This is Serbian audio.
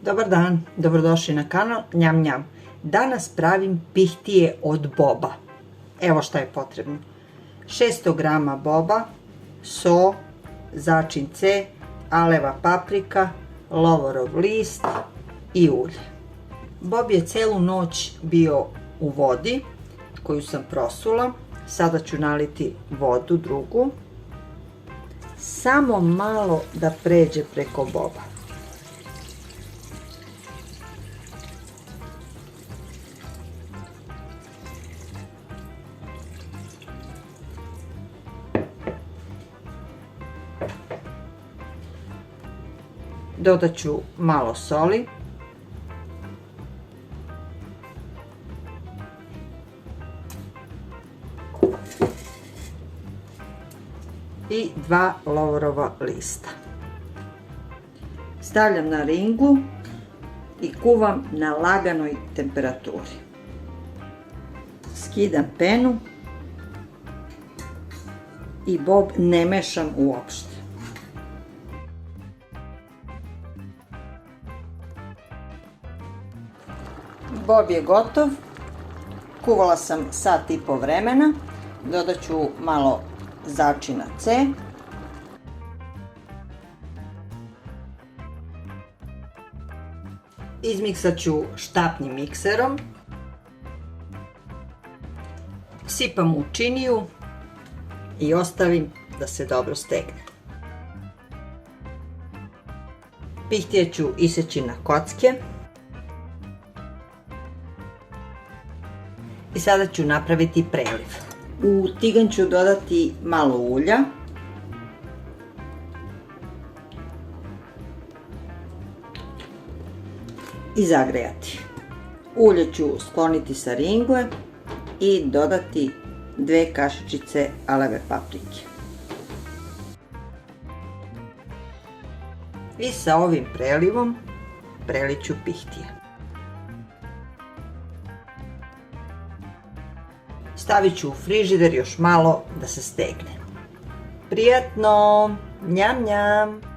Dobar dan, dobrodošli na kanal Njam Njam. Danas pravim pihtije od boba. Evo šta je potrebno. 600 grama boba, so, začin C, aleva paprika, lovorov list i ulje. Bob je celu noć bio u vodi koju sam prosula. Sada ću naliti vodu drugu. Samo malo da pređe preko boba. Dodat ću malo soli i 2 lovorova lista. Stavljam na ringlu i kuvam na laganoj temperaturi. Skidam penu i bob ne mešam uopšte. Bob je gotov. Kuvala sam sat i po vremena. Dodat ću malo začina C. Izmiksat ću štapnim mikserom. Sipam u činiju i ostavim da se dobro stegne. Pihtije ću iseći na kocke. I sada ću napraviti preliv. U tiganj ću dodati malo ulja. I zagrejati. Ulje ću skloniti sa ringle i dodati 2 kašičice aleve paprike. I sa ovim prelivom prelit ću pihtije. Stavit ću u frižider još malo da se stegne. Prijatno! Njam njam!